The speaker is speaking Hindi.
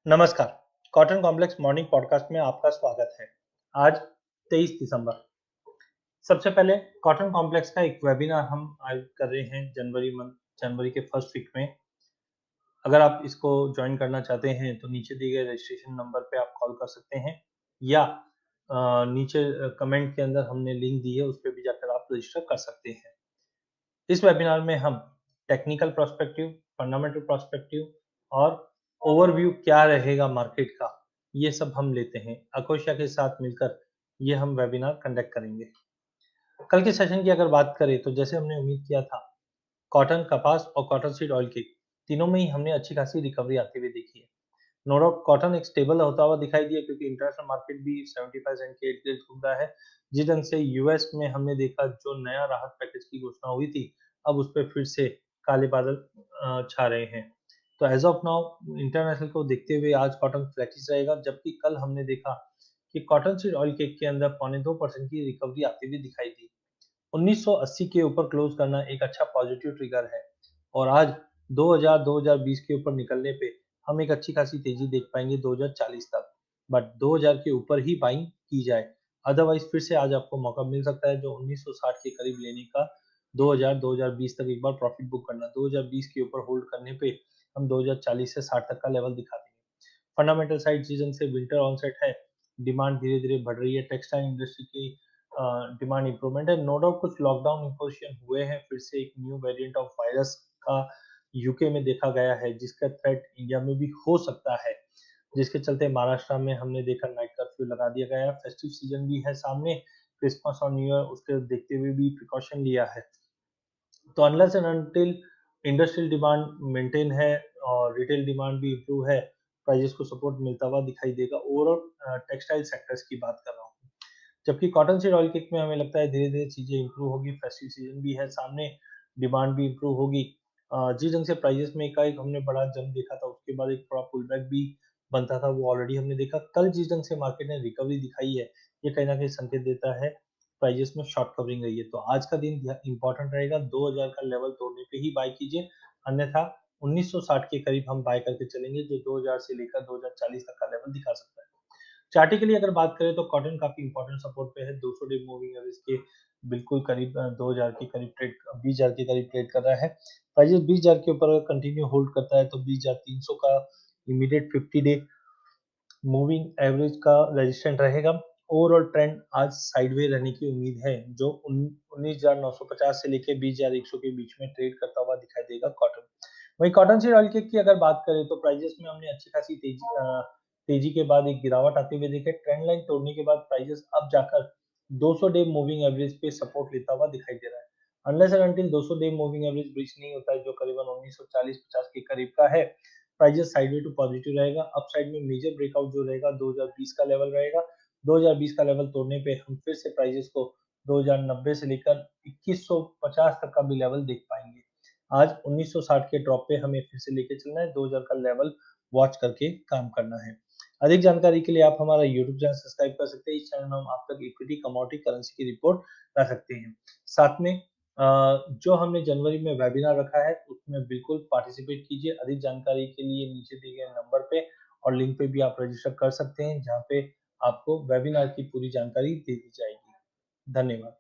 नमस्कार, कॉटन कॉम्प्लेक्स मॉर्निंग पॉडकास्ट में आपका स्वागत है। आज 23 दिसंबर। सबसे पहले कॉटन कॉम्प्लेक्स का एक वेबिनार हम आज कर रहे हैं जनवरी के फर्स्ट वीक में। अगर आप इसको ज्वाइन करना चाहते हैं तो नीचे दिए गए रजिस्ट्रेशन नंबर पे आप कॉल कर सकते हैं या नीचे कमेंट के अंदर हमने लिंक दी है, उस पे भी जाकर आप रजिस्टर कर सकते हैं। इस वेबिनार में हम टेक्निकल पर्सपेक्टिव, फंडामेंटल पर्सपेक्टिव और ओवरव्यू क्या रहेगा मार्केट का, ये सब हम लेते हैं। अकोशिया के साथ मिलकर ये हम वेबिनार कंडक्ट करेंगे। कल के सेशन की अगर बात करें तो जैसे हमने उम्मीद किया था, कॉटन, कपास और कॉटन सीड ऑयल के तीनों में ही हमने अच्छी खासी रिकवरी आते हुए देखी है। नो डाउट कॉटन एक स्टेबल होता हुआ दिखाई दिया क्योंकि इंटरनेशनल मार्केट भी 75 सेंट के इर्द-गिर्द घूम रहा है। जिस ढंग से यूएस में हमने देखा जो नया राहत पैकेज की घोषणा हुई थी, अब उस पे फिर से काले बादल छा रहे हैं। तो एज़ ऑफ नाउ इंटरनेशनल को देखते हुए आज कॉटन फ्लैटिश रहेगा, जबकि कल हमने देखा कि कॉटन सीड ऑयल केक के अंदर पौने 2% की रिकवरी आती हुई दिखाई दी। 1980 के ऊपर क्लोज करना एक अच्छा पॉजिटिव ट्रिगर है और आज 2000-2020 के ऊपर निकलने पे हम एक अच्छी खासी तेजी देख पाएंगे 2040 तक। बट 2000 के ऊपर ही बाइंग की जाए, अदरवाइज फिर से आज आपको मौका मिल सकता है जो 1960 के करीब लेने का। 2000-2020 तक एक बार प्रॉफिट बुक करना, 2020 के ऊपर होल्ड करने पे हम 2040 से 60 तक का लेवल दिखा देंगे। फंडामेंटल साइड सीजन से विंटर ऑनसेट है, डिमांड धीरे धीरे बढ़ रही है, टेक्सटाइल इंडस्ट्री की डिमांड इंप्रूवमेंट है। नो डाउट कुछ लॉकडाउन इम्पोजिशन हुए हैं, फिर से एक न्यू वेरिएंट ऑफ वायरस का यूके में देखा गया है जिसका थ्रेट इंडिया में भी हो सकता है, जिसके चलते महाराष्ट्र में हमने देखा नाइट कर्फ्यू लगा दिया गया है। फेस्टिव सीजन भी है सामने, क्रिसमस और न्यू ईयर उसके देखते हुए भी प्रिकॉशन लिया है। तो unless and until industrial demand maintain है और रिटेल डिमांड भी इम्प्रूव है, प्राइजेस को सपोर्ट मिलता हुआ दिखाई देगा। ओवरऑल टेक्सटाइल सेक्टर्स की बात कर रहा हूँ, जबकि कॉटन सीड ऑयल केक में हमें लगता है धीरे धीरे चीजें इंप्रूव होगी, फेस्टिव सीजन भी है सामने, डिमांड भी इंप्रूव होगी। जिस ढंग से प्राइजेस में एकाएक हमने बड़ा जंप देखा था, उसके बाद एक थोड़ा पुल बैक भी बनता था, वो ऑलरेडी हमने देखा। कल जिस ढंग से मार्केट ने रिकवरी दिखाई है, ये कहीं ना कहीं संकेत देता है प्राइजेस में शॉर्ट कवरिंग रही है। तो आज का दिन इंपॉर्टेंट रहेगा, 2000 का लेवल तोड़ने पे ही बाय कीजिए, अन्यथा 1960 के करीब हम बाय करके चलेंगे जो 2000 से लेकर 2040 तक का लेवल दिखा सकता है। चार्टिकली अगर बात करें तो कॉटन काफी इंपॉर्टेंट सपोर्ट पे है, 200 डे मूविंग एवरेज के बिल्कुल करीब 2000 के करीब ट्रेड, 20,000 के करीब ट्रेड कर रहा है। प्राइस 20,000 के ऊपर अगर कंटिन्यू होल्ड करता है तो 20,300 का इमीडिएट 50 डे मूविंग एवरेज का रेजिस्टेंट रहेगा। ओवरऑल ट्रेंड आज साइडवे रहने की उम्मीद है, जो 19,950 से लेके 20,100 के बीच में ट्रेड करता हुआ दिखाई देगा कॉटन। वहीं कॉटन सीड ऑयल की अगर बात करें तो प्राइजेस में हमने अच्छी खासी तेजी के बाद एक गिरावट आते हुए देखे। ट्रेंड लाइन तोड़ने के बाद प्राइजेस अब जाकर 200 डे मूविंग एवरेज पे सपोर्ट लेता हुआ दिखाई दे रहा है। Unless and until 200 day moving average breach नहीं होता है, जो करीबन 1940-50 के करीब का है, प्राइजेस साइडवे टू पॉजिटिव रहेगा। अपसाइड में मेजर ब्रेकआउट जो रहेगा 2020 का लेवल रहेगा। 2020 का लेवल तोड़ने पे हम फिर से प्राइजेस को 2090 से लेकर 2150 तक का भी लेवल देख पाएंगे। आज 1960 के ड्रॉप पे हमें फिर से लेके चलना है, 2000 का लेवल वॉच करके काम करना है। अधिक जानकारी के लिए आप हमारा यूट्यूब चैनल सब्सक्राइब कर सकते हैं। इस चैनल में हम आप तक इक्विटी, कमोडिटी, करेंसी की रिपोर्ट ला सकते हैं। साथ में जो हमने जनवरी में वेबिनार रखा है उसमें बिल्कुल पार्टिसिपेट कीजिए। अधिक जानकारी के लिए नीचे दिए गए नंबर पे और लिंक पे भी आप रजिस्टर कर सकते हैं, जहाँ पे आपको वेबिनार की पूरी जानकारी दे दी जाएगी। धन्यवाद।